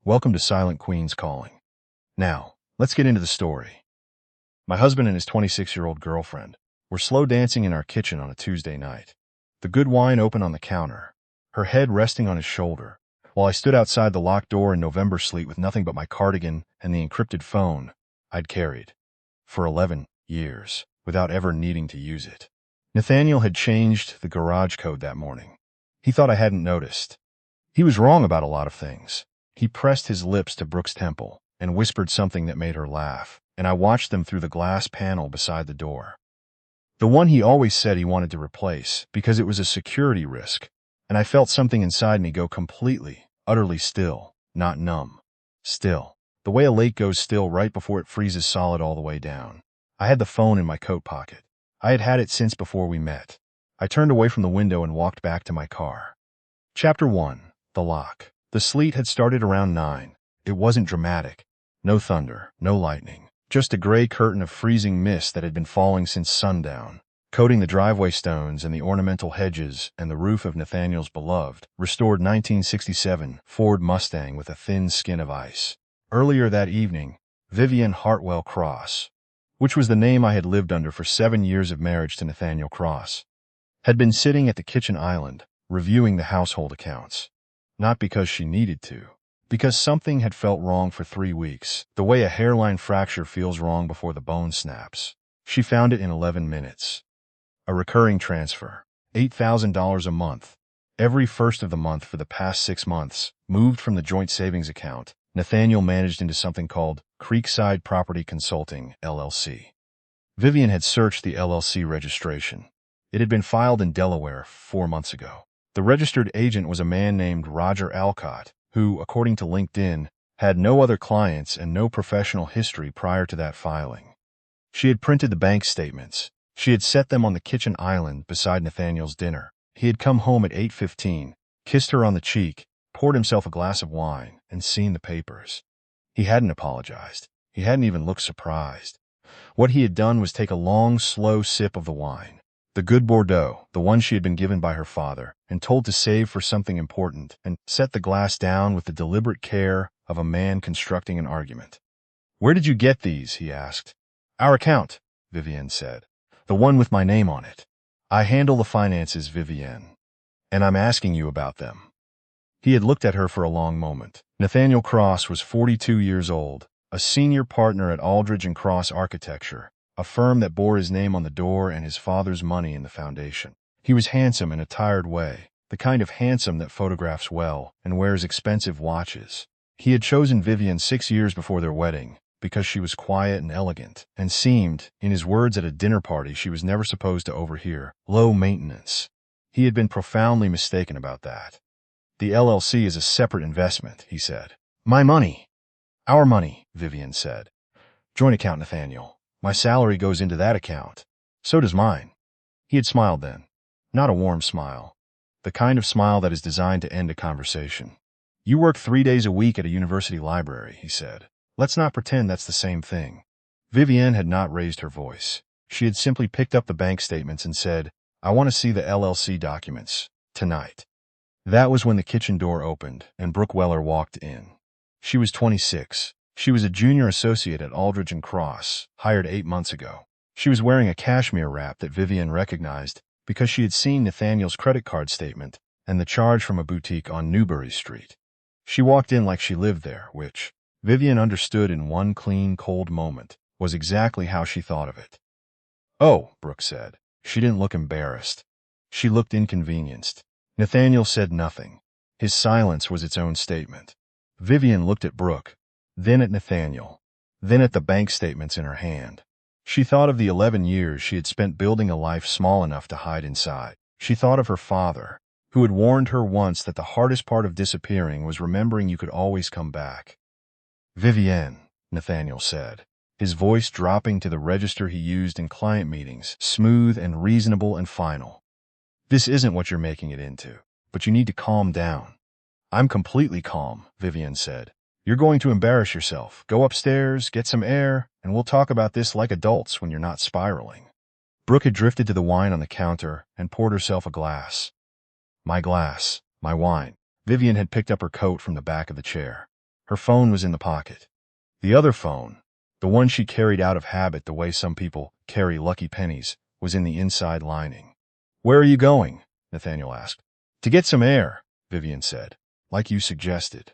Welcome to Silent Queen's Calling. Now, let's get into the story. My husband and his 26-year-old girlfriend were slow dancing in our kitchen on a Tuesday night. The good wine open on the counter, her head resting on his shoulder, while I stood outside the locked door in November sleet with nothing but my cardigan and the encrypted phone I'd carried for 11 years without ever needing to use it. Nathaniel had changed the garage code that morning. He thought I hadn't noticed. He was wrong about a lot of things. He pressed his lips to Brooke's temple and whispered something that made her laugh, and I watched them through the glass panel beside the door. The one he always said he wanted to replace because it was a security risk, and I felt something inside me go completely, utterly still, not numb. Still. The way a lake goes still right before it freezes solid all the way down. I had the phone in my coat pocket. I had had it since before we met. I turned away from the window and walked back to my car. Chapter 1. The Lock. The sleet had started around 9. It wasn't dramatic. No thunder, no lightning. Just a gray curtain of freezing mist that had been falling since sundown, coating the driveway stones and the ornamental hedges and the roof of Nathaniel's beloved, restored 1967 Ford Mustang with a thin skin of ice. Earlier that evening, Vivian Hartwell Cross, which was the name I had lived under for 7 years of marriage to Nathaniel Cross, had been sitting at the kitchen island, reviewing the household accounts. Not because she needed to, because something had felt wrong for 3 weeks, the way a hairline fracture feels wrong before the bone snaps. She found it in 11 minutes. A recurring transfer, $8,000 a month, every first of the month for the past 6 months, moved from the joint savings account Nathaniel managed into something called Creekside Property Consulting, LLC. Vivian had searched the LLC registration. It had been filed in Delaware 4 months ago. The registered agent was a man named Roger Alcott, who, according to LinkedIn, had no other clients and no professional history prior to that filing. She had printed the bank statements. She had set them on the kitchen island beside Nathaniel's dinner. He had come home at 8:15, kissed her on the cheek, poured himself a glass of wine, and seen the papers. He hadn't apologized. He hadn't even looked surprised. What he had done was take a long, slow sip of the wine. The good Bordeaux, the one she had been given by her father, and told to save for something important, and set the glass down with the deliberate care of a man constructing an argument. "Where did you get these?" he asked. "Our account," Vivienne said. "The one with my name on it. I handle the finances, Vivienne. And I'm asking you about them." He had looked at her for a long moment. Nathaniel Cross was 42 years old, a senior partner at Aldridge & Cross Architecture, a firm that bore his name on the door and his father's money in the foundation. He was handsome in a tired way, the kind of handsome that photographs well and wears expensive watches. He had chosen Vivian 6 years before their wedding because she was quiet and elegant and seemed, in his words at a dinner party she was never supposed to overhear, low maintenance. He had been profoundly mistaken about that. "The LLC is a separate investment," he said. "My money." "Our money," Vivian said. "Joint account, Nathaniel. My salary goes into that account. So does mine." He had smiled then. Not a warm smile. The kind of smile that is designed to end a conversation. "You work 3 days a week at a university library," he said. "Let's not pretend that's the same thing." Vivienne had not raised her voice. She had simply picked up the bank statements and said, "I want to see the LLC documents. Tonight." That was when the kitchen door opened and Brooke Weller walked in. She was 26. She was a junior associate at Aldridge & Cross, hired 8 months ago. She was wearing a cashmere wrap that Vivian recognized because she had seen Nathaniel's credit card statement and the charge from a boutique on Newbury Street. She walked in like she lived there, which, Vivian understood in one clean, cold moment, was exactly how she thought of it. "Oh," Brooke said. She didn't look embarrassed. She looked inconvenienced. Nathaniel said nothing. His silence was its own statement. Vivian looked at Brooke, then at Nathaniel, then at the bank statements in her hand. She thought of the 11 years she had spent building a life small enough to hide inside. She thought of her father, who had warned her once that the hardest part of disappearing was remembering you could always come back. "Vivienne," Nathaniel said, his voice dropping to the register he used in client meetings, smooth and reasonable and final. "This isn't what you're making it into, but you need to calm down." "I'm completely calm," Vivienne said. "You're going to embarrass yourself. Go upstairs, get some air, and we'll talk about this like adults when you're not spiraling." Brooke had drifted to the wine on the counter and poured herself a glass. "My glass, my wine." Vivian had picked up her coat from the back of the chair. Her phone was in the pocket. The other phone, the one she carried out of habit the way some people carry lucky pennies, was in the inside lining. "Where are you going?" Nathaniel asked. "To get some air," Vivian said. "Like you suggested."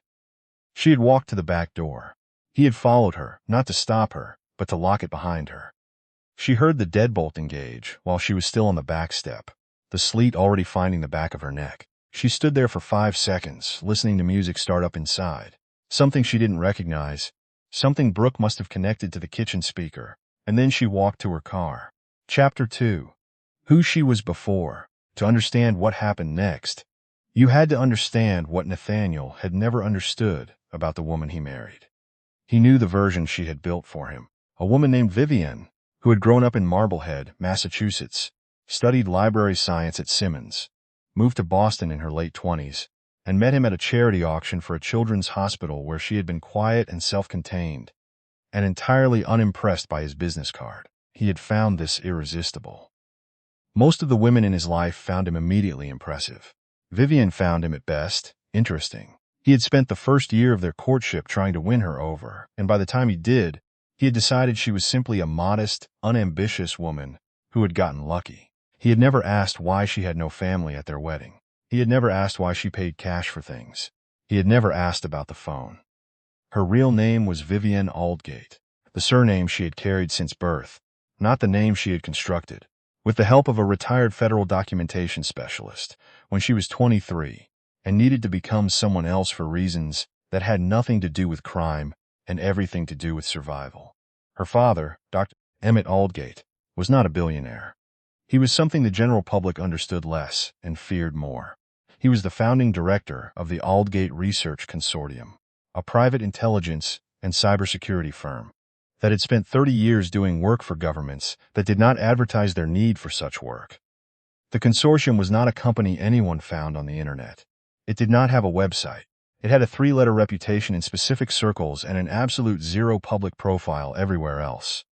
She had walked to the back door. He had followed her, not to stop her, but to lock it behind her. She heard the deadbolt engage while she was still on the back step, the sleet already finding the back of her neck. She stood there for 5 seconds, listening to music start up inside. Something she didn't recognize, something Brooke must have connected to the kitchen speaker, and then she walked to her car. Chapter 2. Who she was before. To understand what happened next, you had to understand what Nathaniel had never understood about the woman he married. He knew the version she had built for him, a woman named Vivian, who had grown up in Marblehead, Massachusetts, studied library science at Simmons, moved to Boston in her late 20s, and met him at a charity auction for a children's hospital where she had been quiet and self-contained, and entirely unimpressed by his business card. He had found this irresistible. Most of the women in his life found him immediately impressive. Vivian found him at best interesting. He had spent the first year of their courtship trying to win her over, and by the time he did, he had decided she was simply a modest, unambitious woman who had gotten lucky. He had never asked why she had no family at their wedding. He had never asked why she paid cash for things. He had never asked about the phone. Her real name was Vivian Aldgate, the surname she had carried since birth, not the name she had constructed. With the help of a retired federal documentation specialist, when she was 23 and needed to become someone else for reasons that had nothing to do with crime and everything to do with survival. Her father, Dr. Emmett Aldgate, was not a billionaire. He was something the general public understood less and feared more. He was the founding director of the Aldgate Research Consortium, a private intelligence and cybersecurity firm that had spent 30 years doing work for governments that did not advertise their need for such work. The consortium was not a company anyone found on the internet. It did not have a website. It had a 3-letter reputation in specific circles and an absolute zero public profile everywhere else.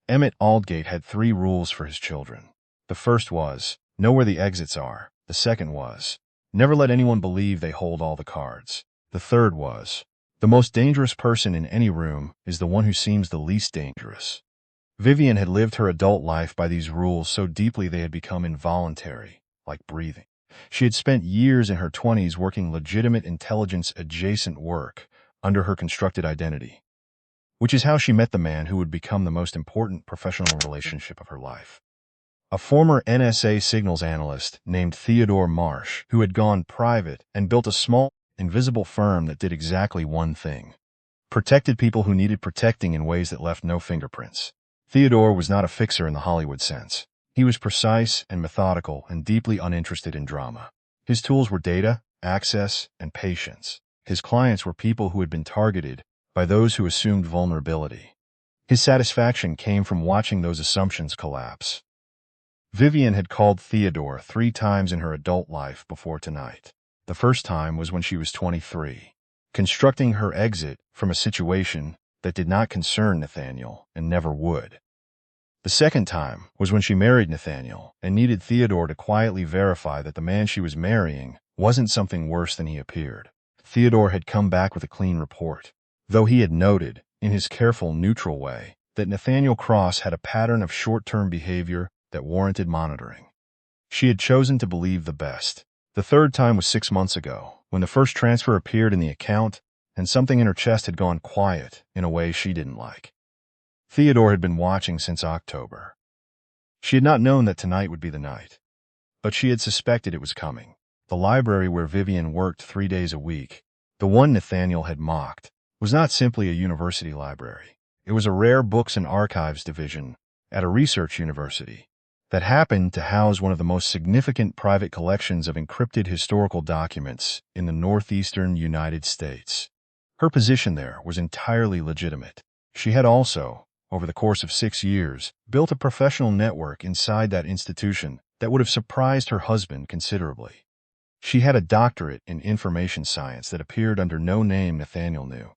Emmett Aldgate had 3 rules for his children. The first was, know where the exits are. The second was, never let anyone believe they hold all the cards. The third was, the most dangerous person in any room is the one who seems the least dangerous. Vivian had lived her adult life by these rules so deeply they had become involuntary, like breathing. She had spent years in her 20s working legitimate intelligence-adjacent work under her constructed identity, which is how she met the man who would become the most important professional relationship of her life. A former NSA signals analyst named Theodore Marsh, who had gone private and built a small, invisible firm that did exactly one thing: protected people who needed protecting in ways that left no fingerprints. Theodore was not a fixer in the Hollywood sense. He was precise and methodical and deeply uninterested in drama. His tools were data, access, and patience. His clients were people who had been targeted by those who assumed vulnerability. His satisfaction came from watching those assumptions collapse. Vivian had called Theodore 3 times in her adult life before tonight. The first time was when she was 23, constructing her exit from a situation that did not concern Nathaniel and never would. The second time was when she married Nathaniel and needed Theodore to quietly verify that the man she was marrying wasn't something worse than he appeared. Theodore had come back with a clean report, though he had noted, in his careful, neutral way, that Nathaniel Cross had a pattern of short-term behavior that warranted monitoring. She had chosen to believe the best. The third time was 6 months ago, when the first transfer appeared in the account and something in her chest had gone quiet in a way she didn't like. Theodore had been watching since October. She had not known that tonight would be the night, but she had suspected it was coming. The library where Vivian worked 3 days a week, the one Nathaniel had mocked, was not simply a university library. It was a rare books and archives division at a research university that happened to house one of the most significant private collections of encrypted historical documents in the northeastern United States. Her position there was entirely legitimate. She had also, over the course of 6 years, built a professional network inside that institution that would have surprised her husband considerably. She had a doctorate in information science that appeared under no name Nathaniel knew.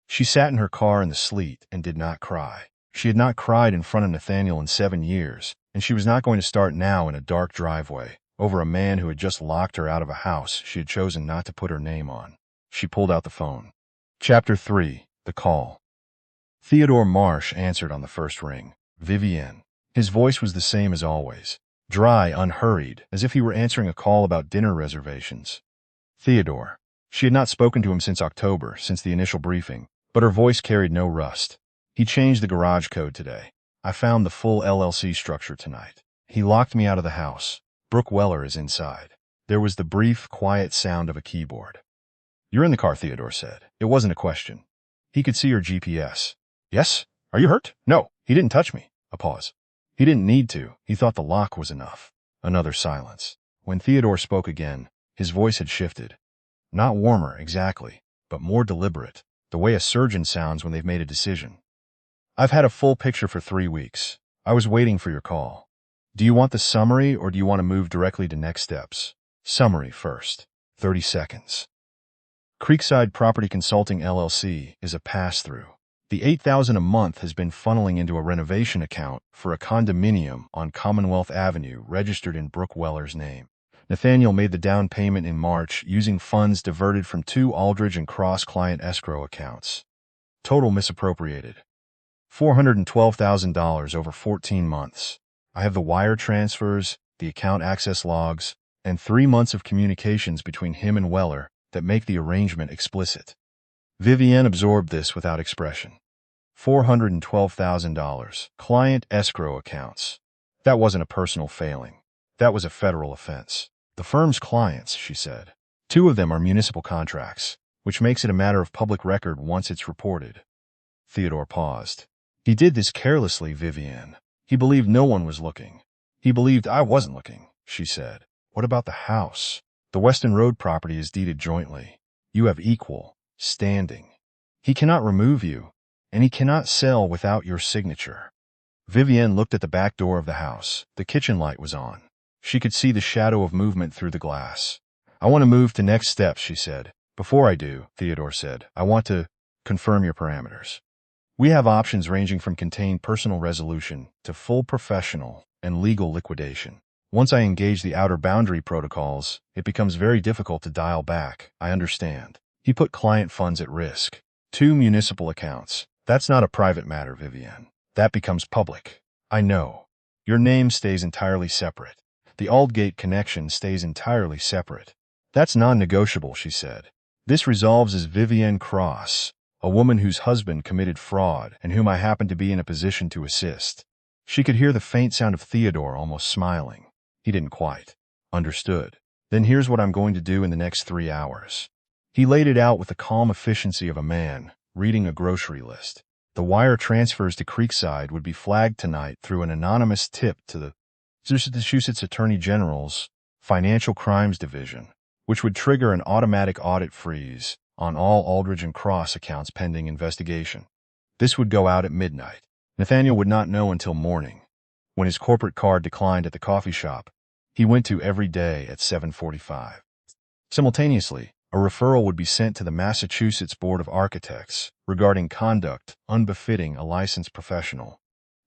She sat in her car in the sleet and did not cry. She had not cried in front of Nathaniel in 7 years, and she was not going to start now in a dark driveway over a man who had just locked her out of a house she had chosen not to put her name on. She pulled out the phone. Chapter 3. The Call. Theodore Marsh answered on the first ring. Vivienne. His voice was the same as always, dry, unhurried, as if he were answering a call about dinner reservations. Theodore. She had not spoken to him since October, since the initial briefing, but her voice carried no rust. He changed the garage code today. I found the full LLC structure tonight. He locked me out of the house. Brooke Weller is inside. There was the brief, quiet sound of a keyboard. You're in the car, Theodore said. It wasn't a question. He could see her GPS. Yes? Are you hurt? No, he didn't touch me. A pause. He didn't need to. He thought the lock was enough. Another silence. When Theodore spoke again, his voice had shifted. Not warmer, exactly, but more deliberate, the way a surgeon sounds when they've made a decision. I've had a full picture for 3 weeks. I was waiting for your call. Do you want the summary or do you want to move directly to next steps? Summary first. 30 seconds. Creekside Property Consulting LLC is a pass-through. The $8,000 a month has been funneling into a renovation account for a condominium on Commonwealth Avenue registered in Brooke Weller's name. Nathaniel made the down payment in March using funds diverted from 2 Aldridge and Cross client escrow accounts. Total misappropriated. $412,000 over 14 months. I have the wire transfers, the account access logs, and 3 months of communications between him and Weller that make the arrangement explicit. Vivienne absorbed this without expression. $412,000. Client escrow accounts. That wasn't a personal failing. That was a federal offense. The firm's clients, she said. 2 of them are municipal contracts, which makes it a matter of public record once it's reported. Theodore paused. He did this carelessly, Vivienne. He believed no one was looking. He believed I wasn't looking, she said. What about the house? The Weston Road property is deeded jointly. You have equal standing. He cannot remove you, and he cannot sell without your signature. Vivienne looked at the back door of the house. The kitchen light was on. She could see the shadow of movement through the glass. I want to move to next steps, she said. Before I do, Theodore said, I want to confirm your parameters. We have options ranging from contained personal resolution to full professional and legal liquidation. Once I engage the outer boundary protocols, it becomes very difficult to dial back. I understand. He put client funds at risk. 2 municipal accounts. That's not a private matter, Vivienne. That becomes public. I know. Your name stays entirely separate. The Aldgate connection stays entirely separate. That's non-negotiable, she said. This resolves as Vivienne Cross, a woman whose husband committed fraud and whom I happen to be in a position to assist. She could hear the faint sound of Theodore almost smiling. He didn't quite. Understood. Then here's what I'm going to do in the next 3 hours. He laid it out with the calm efficiency of a man reading a grocery list. The wire transfers to Creekside would be flagged tonight through an anonymous tip to the Massachusetts Attorney General's Financial Crimes Division, which would trigger an automatic audit freeze on all Aldridge and Cross accounts pending investigation. This would go out at midnight. Nathaniel would not know until morning. When his corporate card declined at the coffee shop, he went to every day at 7:45. Simultaneously, a referral would be sent to the Massachusetts Board of Architects regarding conduct unbefitting a licensed professional.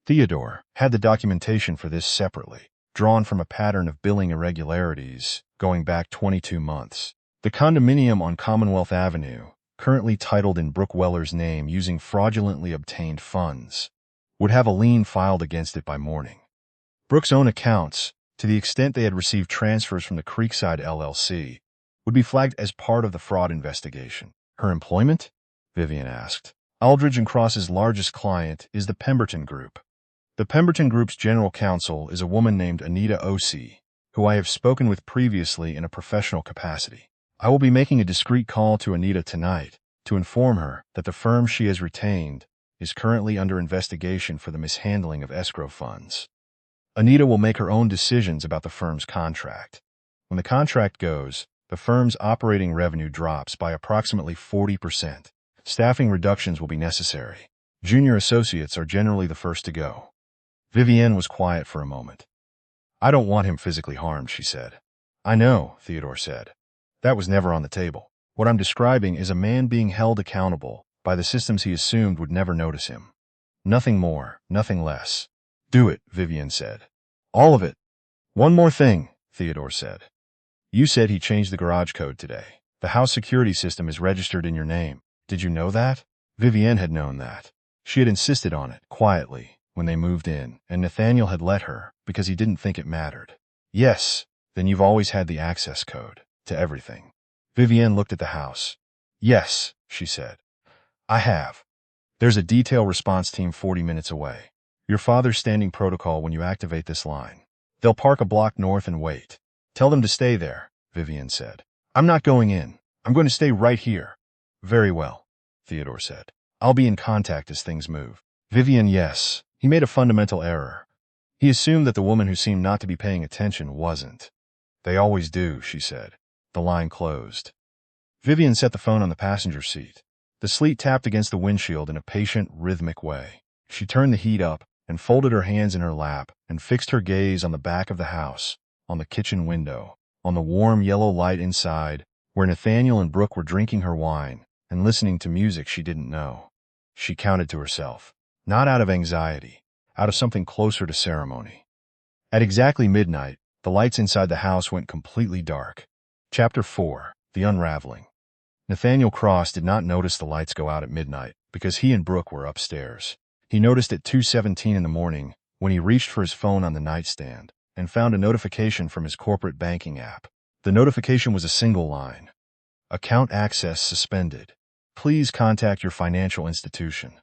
Theodore had the documentation for this separately, drawn from a pattern of billing irregularities going back 22 months. The condominium on Commonwealth Avenue, currently titled in Brooke Weller's name using fraudulently obtained funds, would have a lien filed against it by morning. Brooke's own accounts, to the extent they had received transfers from the Creekside LLC, would be flagged as part of the fraud investigation. Her employment? Vivienne asked. Aldridge and Cross's largest client is the Pemberton Group. The Pemberton Group's general counsel is a woman named Anita O.C., who I have spoken with previously in a professional capacity. I will be making a discreet call to Anita tonight to inform her that the firm she has retained is currently under investigation for the mishandling of escrow funds. Anita will make her own decisions about the firm's contract. When the contract goes, the firm's operating revenue drops by approximately 40%. Staffing reductions will be necessary. Junior associates are generally the first to go. Vivienne was quiet for a moment. I don't want him physically harmed, she said. I know, Theodore said. That was never on the table. What I'm describing is a man being held accountable by the systems he assumed would never notice him. Nothing more, nothing less. Do it, Vivienne said. All of it. One more thing, Theodore said. You said he changed the garage code today. The house security system is registered in your name. Did you know that? Vivienne had known that. She had insisted on it, quietly, when they moved in, and Nathaniel had let her because he didn't think it mattered. Yes, then you've always had the access code to everything. Vivienne looked at the house. Yes, she said. I have. There's a detail response team 40 minutes away. Your father's standing protocol when you activate this line. They'll park a block north and wait. Tell them to stay there, Vivienne said. I'm not going in. I'm going to stay right here. Very well, Theodore said. I'll be in contact as things move. Vivienne, yes. He made a fundamental error. He assumed that the woman who seemed not to be paying attention wasn't. They always do, she said. The line closed. Vivienne set the phone on the passenger seat. The sleet tapped against the windshield in a patient, rhythmic way. She turned the heat up and folded her hands in her lap and fixed her gaze on the back of the house, on the kitchen window, on the warm yellow light inside, where Nathaniel and Brooke were drinking her wine and listening to music she didn't know. She counted to herself, not out of anxiety, out of something closer to ceremony. At exactly midnight, the lights inside the house went completely dark. Chapter 4: The Unraveling. Nathaniel Cross did not notice the lights go out at midnight because he and Brooke were upstairs. He noticed at 2:17 in the morning when he reached for his phone on the nightstand and found a notification from his corporate banking app. The notification was a single line. Account access suspended. Please contact your financial institution.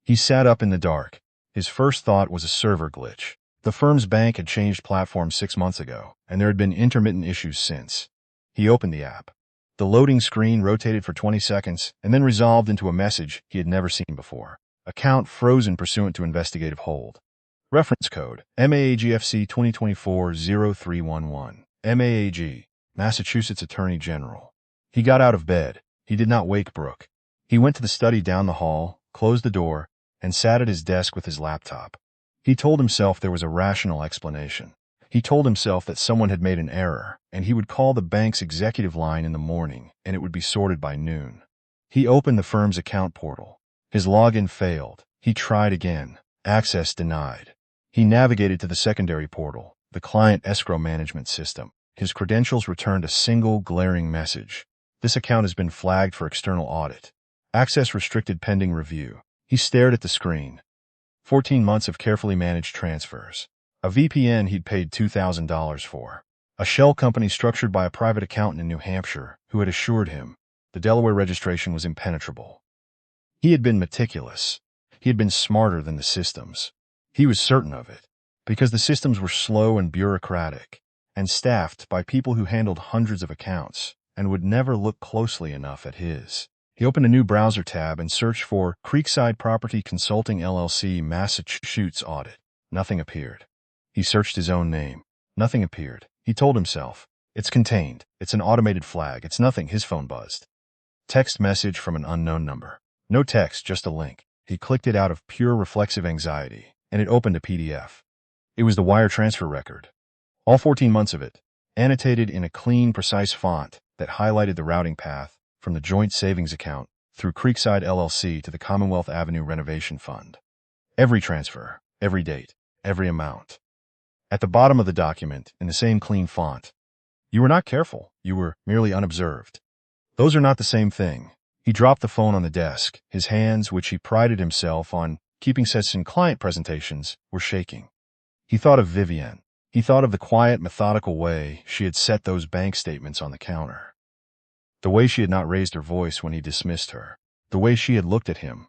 He sat up in the dark. His first thought was a server glitch. The firm's bank had changed platforms 6 months ago, and there had been intermittent issues since. He opened the app. The loading screen rotated for 20 seconds and then resolved into a message he had never seen before. Account frozen pursuant to investigative hold. Reference code MAAGFC 2024-0311. MAAG, Massachusetts Attorney General. He got out of bed. He did not wake Brooke. He went to the study down the hall, closed the door, and sat at his desk with his laptop. He told himself there was a rational explanation. He told himself that someone had made an error, and he would call the bank's executive line in the morning, and it would be sorted by noon. He opened the firm's account portal. His login failed. He tried again. Access denied. He navigated to the secondary portal, the client escrow management system. His credentials returned a single glaring message. This account has been flagged for external audit. Access restricted pending review. He stared at the screen. 14 months of carefully managed transfers. A VPN he'd paid $2,000 for. A shell company structured by a private accountant in New Hampshire who had assured him the Delaware registration was impenetrable. He had been meticulous. He had been smarter than the systems. He was certain of it, because the systems were slow and bureaucratic, and staffed by people who handled hundreds of accounts and would never look closely enough at his. He opened a new browser tab and searched for Creekside Property Consulting LLC Massachusetts Audit. Nothing appeared. He searched his own name. Nothing appeared. He told himself, it's contained. It's an automated flag. It's nothing. His phone buzzed. Text message from an unknown number. No text, just a link. He clicked it out of pure reflexive anxiety, and it opened a PDF. It was the wire transfer record. All 14 months of it, annotated in a clean, precise font that highlighted the routing path from the joint savings account through Creekside LLC to the Commonwealth Avenue Renovation Fund. Every transfer, every date, every amount. At the bottom of the document, in the same clean font, you were not careful. You were merely unobserved. Those are not the same thing. He dropped the phone on the desk. His hands, which he prided himself on keeping such in client presentations, were shaking. He thought of Vivienne. He thought of the quiet, methodical way she had set those bank statements on the counter. The way she had not raised her voice when he dismissed her. The way she had looked at him.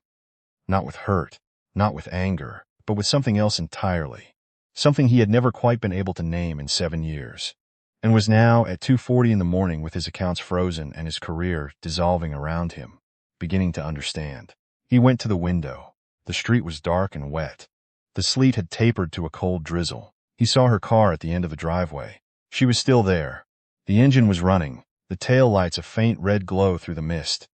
Not with hurt, not with anger, but with something else entirely. Something he had never quite been able to name in 7 years. And was now at 2:40 in the morning with his accounts frozen and his career dissolving around him, beginning to understand. He went to the window. The street was dark and wet. The sleet had tapered to a cold drizzle. He saw her car at the end of the driveway. She was still there. The engine was running, the tail lights a faint red glow through the mist.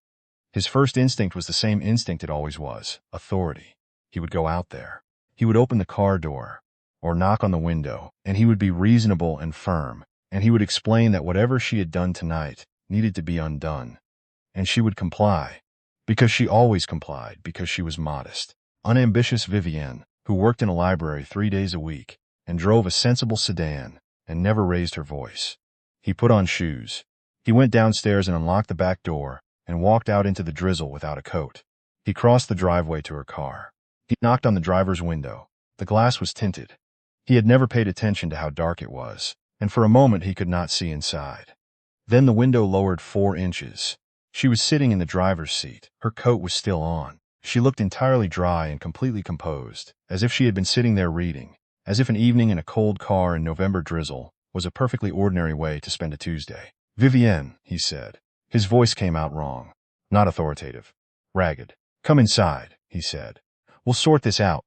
His first instinct was the same instinct it always was, authority. He would go out there. He would open the car door, or knock on the window, and he would be reasonable and firm, and he would explain that whatever she had done tonight needed to be undone. And she would comply, because she always complied, because she was modest. Unambitious Vivienne, who worked in a library 3 days a week, and drove a sensible sedan, and never raised her voice. He put on shoes. He went downstairs and unlocked the back door, and walked out into the drizzle without a coat. He crossed the driveway to her car. He knocked on the driver's window. The glass was tinted. He had never paid attention to how dark it was, and for a moment he could not see inside. Then the window lowered 4 inches. She was sitting in the driver's seat. Her coat was still on. She looked entirely dry and completely composed, as if she had been sitting there reading, as if an evening in a cold car in November drizzle was a perfectly ordinary way to spend a Tuesday. "Vivienne," he said. His voice came out wrong, not authoritative, ragged. "Come inside," he said. "We'll sort this out."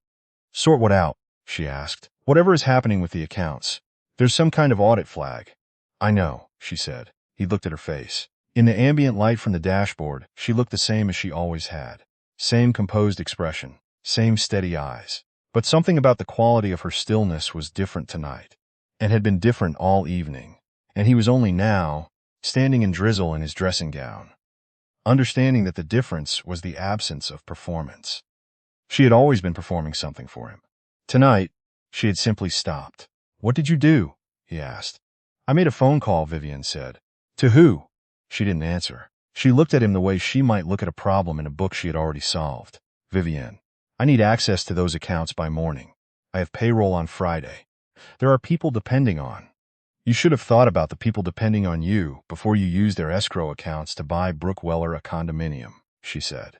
"Sort what out?" she asked. "Whatever is happening with the accounts. There's some kind of audit flag." "I know," she said. He looked at her face. In the ambient light from the dashboard, she looked the same as she always had. Same composed expression, same steady eyes. But something about the quality of her stillness was different tonight, and had been different all evening. And he was only now standing in drizzle in his dressing gown, understanding that the difference was the absence of performance. She had always been performing something for him. Tonight, she had simply stopped. "What did you do?" he asked. "I made a phone call," Vivienne said. "To who?" She didn't answer. She looked at him the way she might look at a problem in a book she had already solved. "Vivienne, I need access to those accounts by morning. I have payroll on Friday. There are people depending on. You should have thought about the people depending on you before you used their escrow accounts to buy Brooke Weller a condominium," she said.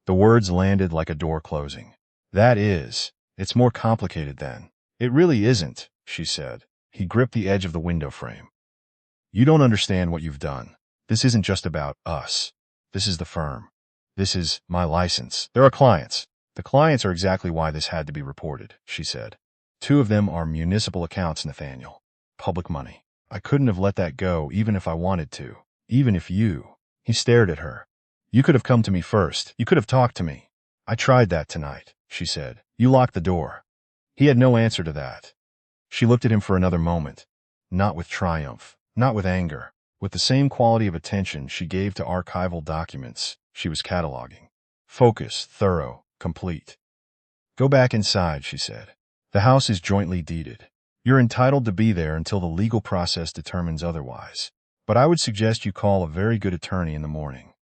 The words landed like a door closing. It's more complicated than." "It really isn't," she said. He gripped the edge of the window frame. "You don't understand what you've done. This isn't just about us. This is the firm. This is my license. There are clients. The clients are exactly why this had to be reported," she said. "2 of them are municipal accounts, Nathaniel. Public money. I couldn't have let that go even if I wanted to. Even if you." He stared at her. "You could have come to me first. You could have talked to me." "I tried that tonight," she said. "You locked the door." He had no answer to that. She looked at him for another moment, not with triumph, not with anger, with the same quality of attention she gave to archival documents she was cataloging. Focused, thorough, complete. "Go back inside," she said. "The house is jointly deeded. You're entitled to be there until the legal process determines otherwise. But I would suggest you call a very good attorney in the morning.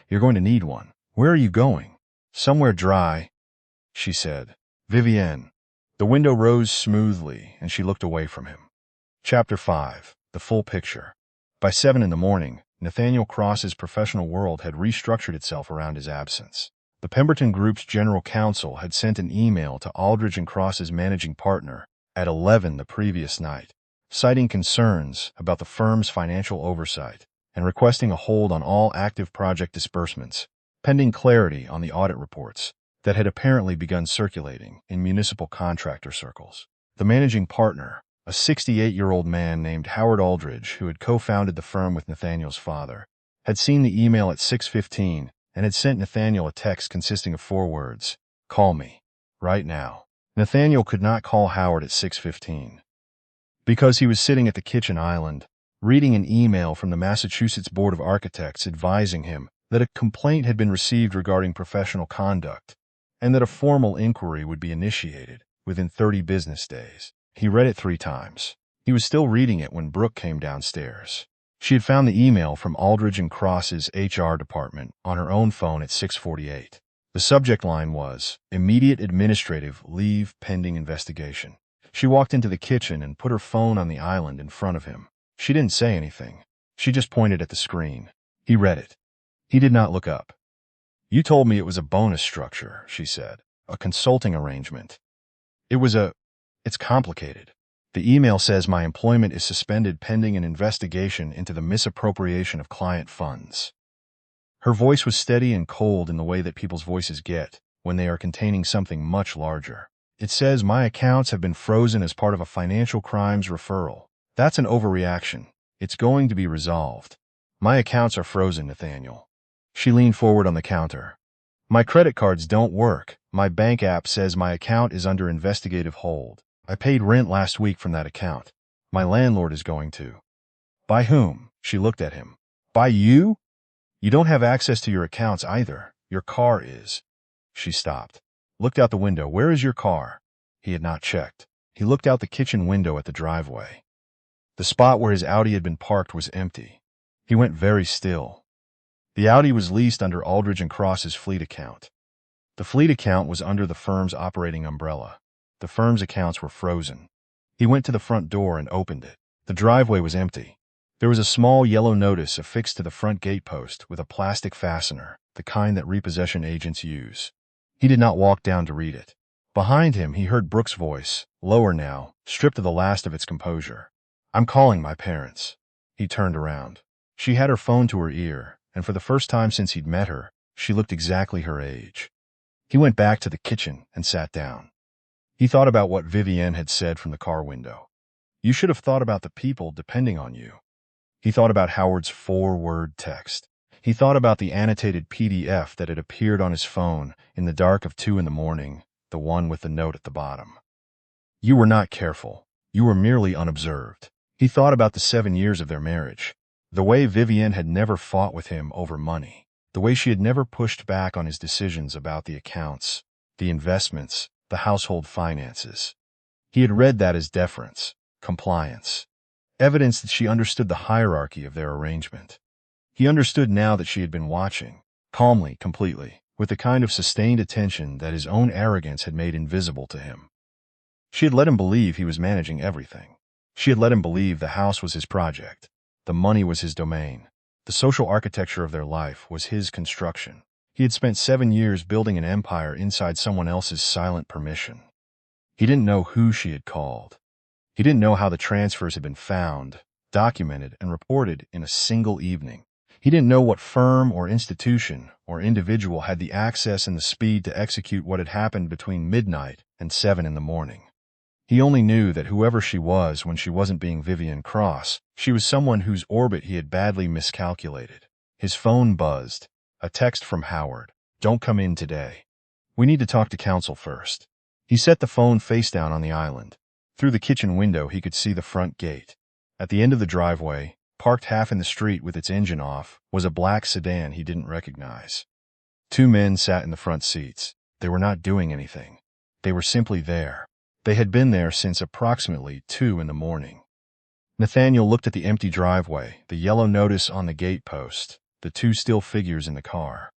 You're going to need one." "Where are you going?" "Somewhere dry," she said. "Vivienne." The window rose smoothly, and she looked away from him. Chapter 5. The Full Picture. By 7 in the morning, Nathaniel Cross's professional world had restructured itself around his absence. The Pemberton Group's general counsel had sent an email to Aldridge and Cross's managing partner at 11 the previous night, citing concerns about the firm's financial oversight and requesting a hold on all active project disbursements, pending clarity on the audit reports that had apparently begun circulating in municipal contractor circles. The managing partner, a 68-year-old man named Howard Aldridge, who had co-founded the firm with Nathaniel's father, had seen the email at 6:15 and had sent Nathaniel a text consisting of 4 words: "Call me. Right now." Nathaniel could not call Howard at 6:15 because he was sitting at the kitchen island, reading an email from the Massachusetts Board of Architects advising him that a complaint had been received regarding professional conduct and that a formal inquiry would be initiated within 30 business days. He read it 3 times. He was still reading it when Brooke came downstairs. She had found the email from Aldridge and Cross's HR department on her own phone at 6:48. The subject line was, "Immediate administrative leave pending investigation." She walked into the kitchen and put her phone on the island in front of him. She didn't say anything. She just pointed at the screen. He read it. He did not look up. "You told me it was a bonus structure," she said. "A consulting arrangement." It's complicated. The email says my employment is suspended pending an investigation into the misappropriation of client funds." Her voice was steady and cold in the way that people's voices get when they are containing something much larger. "It says my accounts have been frozen as part of a financial crimes referral. That's an overreaction. It's going to be resolved. My accounts are frozen, Nathaniel." She leaned forward on the counter. "My credit cards don't work. My bank app says my account is under investigative hold. I paid rent last week from that account. My landlord is going to." "By whom?" She looked at him. "By you? You don't have access to your accounts either. Your car is." She stopped, looked out the window. "Where is your car?" He had not checked. He looked out the kitchen window at the driveway. The spot where his Audi had been parked was empty. He went very still. The Audi was leased under Aldridge and Cross's fleet account. The fleet account was under the firm's operating umbrella. The firm's accounts were frozen. He went to the front door and opened it. The driveway was empty. There was a small yellow notice affixed to the front gate post with a plastic fastener, the kind that repossession agents use. He did not walk down to read it. Behind him, he heard Brooke's voice, lower now, stripped of the last of its composure. "I'm calling my parents." He turned around. She had her phone to her ear, and for the first time since he'd met her, she looked exactly her age. He went back to the kitchen and sat down. He thought about what Vivienne had said from the car window. "You should have thought about the people depending on you." He thought about Howard's 4-word text. He thought about the annotated PDF that had appeared on his phone in the dark of 2 a.m, the one with the note at the bottom. "You were not careful. You were merely unobserved." He thought about the 7 years of their marriage, the way Vivienne had never fought with him over money, the way she had never pushed back on his decisions about the accounts, the investments, the household finances. He had read that as deference, compliance, evidence that she understood the hierarchy of their arrangement. He understood now that she had been watching, calmly, completely, with the kind of sustained attention that his own arrogance had made invisible to him. She had let him believe he was managing everything. She had let him believe the house was his project, the money was his domain, the social architecture of their life was his construction. He had spent 7 years building an empire inside someone else's silent permission. He didn't know who she had called. He didn't know how the transfers had been found, documented, and reported in a single evening. He didn't know what firm or institution or individual had the access and the speed to execute what had happened between midnight and 7 a.m. He only knew that whoever she was when she wasn't being Vivienne Cross, she was someone whose orbit he had badly miscalculated. His phone buzzed. A text from Howard. "Don't come in today. We need to talk to counsel first." He set the phone face down on the island. Through the kitchen window, he could see the front gate. At the end of the driveway, parked half in the street with its engine off, was a black sedan he didn't recognize. 2 men sat in the front seats. They were not doing anything. They were simply there. They had been there since approximately 2 a.m. Nathaniel looked at the empty driveway, the yellow notice on the gate post, the 2 still figures in the car.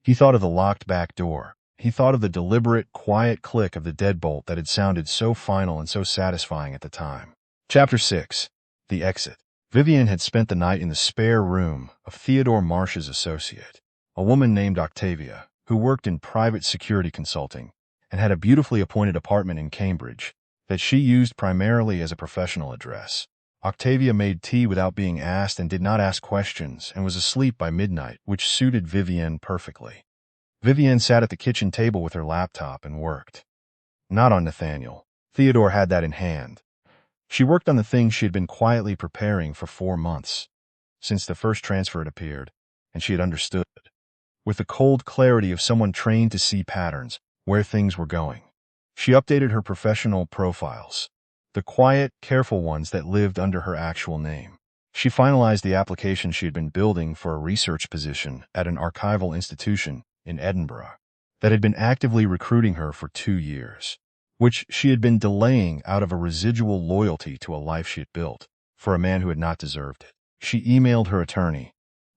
He thought of the locked back door. He thought of the deliberate, quiet click of the deadbolt that had sounded so final and so satisfying at the time. Chapter 6. The Exit. Vivienne had spent the night in the spare room of Theodore Marsh's associate, a woman named Octavia, who worked in private security consulting and had a beautifully appointed apartment in Cambridge that she used primarily as a professional address. Octavia made tea without being asked and did not ask questions and was asleep by midnight, which suited Vivienne perfectly. Vivienne sat at the kitchen table with her laptop and worked. Not on Nathaniel. Theodore had that in hand. She worked on the things she had been quietly preparing for 4 months, since the first transfer had appeared, and she had understood, with the cold clarity of someone trained to see patterns, where things were going. She updated her professional profiles, the quiet, careful ones that lived under her actual name. She finalized the application she had been building for a research position at an archival institution in Edinburgh that had been actively recruiting her for 2 years, which she had been delaying out of a residual loyalty to a life she had built for a man who had not deserved it. She emailed her attorney,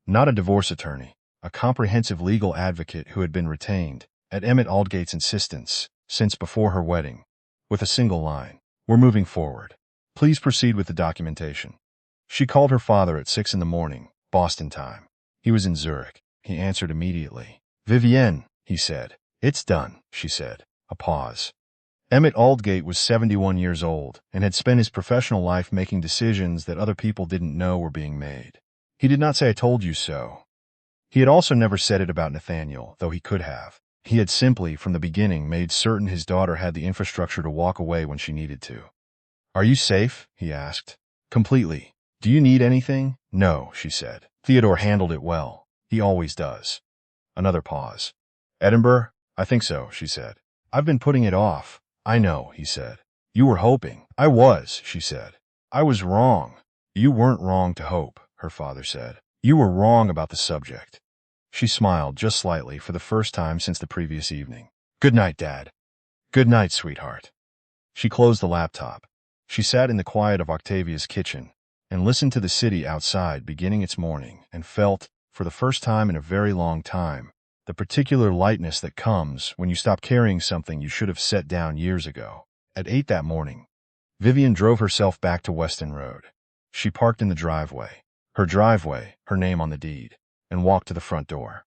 not a divorce attorney, a comprehensive legal advocate who had been retained, at Emmett Aldgate's insistence, since before her wedding, with a single line. "We're moving forward. Please proceed with the documentation." She called her father at 6 a.m, Boston time. He was in Zurich. He answered immediately. "Vivienne," he said. "It's done," she said. A pause. Emmett Aldgate was 71 years old and had spent his professional life making decisions that other people didn't know were being made. He did not say "I told you so." He had also never said it about Nathaniel, though he could have. He had simply, from the beginning, made certain his daughter had the infrastructure to walk away when she needed to. "Are you safe?" he asked. "Completely. Do you need anything?" "No," she said. "Theodore handled it well. He always does." Another pause. "Edinburgh? I think so," she said. "I've been putting it off." "I know," he said. "You were hoping." "I was," she said. "I was wrong." "You weren't wrong to hope," her father said. "You were wrong about the subject." She smiled just slightly for the first time since the previous evening. "Good night, Dad." "Good night, sweetheart." She closed the laptop. She sat in the quiet of Octavia's kitchen and listened to the city outside beginning its morning and felt, for the first time in a very long time, the particular lightness that comes when you stop carrying something you should have set down years ago. At 8 that morning, Vivian drove herself back to Weston Road. She parked in the driveway, her name on the deed, and walked to the front door.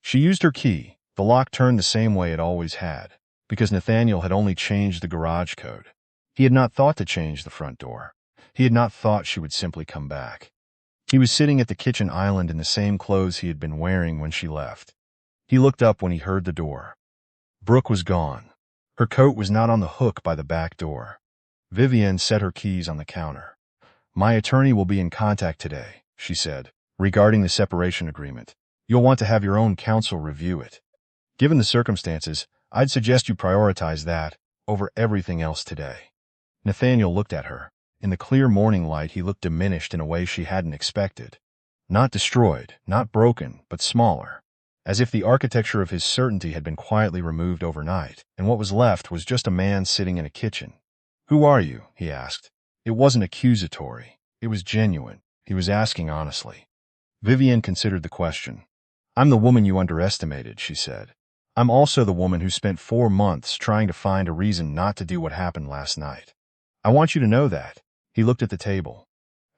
She used her key. The lock turned the same way it always had, because Nathaniel had only changed the garage code. He had not thought to change the front door. He had not thought she would simply come back. He was sitting at the kitchen island in the same clothes he had been wearing when she left. He looked up when he heard the door. Brooke was gone. Her coat was not on the hook by the back door. Vivian set her keys on the counter. "My attorney will be in contact today," she said, "regarding the separation agreement. You'll want to have your own counsel review it. Given the circumstances, I'd suggest you prioritize that over everything else today." Nathaniel looked at her. In the clear morning light, he looked diminished in a way she hadn't expected. Not destroyed, not broken, but smaller, as if the architecture of his certainty had been quietly removed overnight, and what was left was just a man sitting in a kitchen. "Who are you?" he asked. It wasn't accusatory. It was genuine. He was asking honestly. Vivian considered the question. "I'm the woman you underestimated," she said. "I'm also the woman who spent 4 months trying to find a reason not to do what happened last night. I want you to know that." He looked at the table.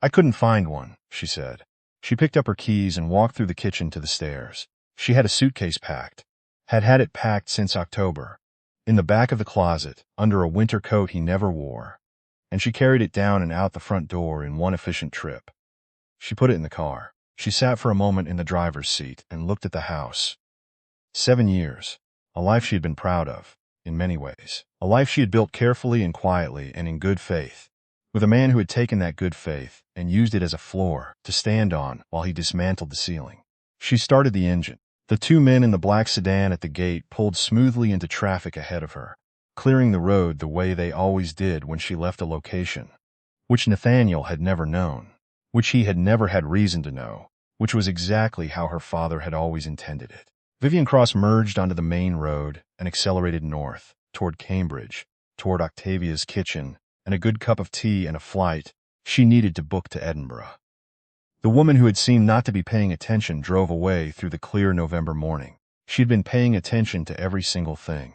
"I couldn't find one," she said. She picked up her keys and walked through the kitchen to the stairs. She had a suitcase packed. Had had it packed since October. In the back of the closet, under a winter coat he never wore. And she carried it down and out the front door in one efficient trip. She put it in the car. She sat for a moment in the driver's seat and looked at the house. 7 years. A life she had been proud of, in many ways. A life she had built carefully and quietly and in good faith, with a man who had taken that good faith and used it as a floor to stand on while he dismantled the ceiling. She started the engine. The 2 men in the black sedan at the gate pulled smoothly into traffic ahead of her, clearing the road the way they always did when she left a location, which Nathaniel had never known, which he had never had reason to know, which was exactly how her father had always intended it. Vivian Cross merged onto the main road and accelerated north, toward Cambridge, toward Octavia's kitchen, and a good cup of tea and a flight she needed to book to Edinburgh. The woman who had seemed not to be paying attention drove away through the clear November morning. She'd been paying attention to every single thing.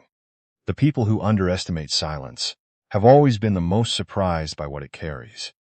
The people who underestimate silence have always been the most surprised by what it carries.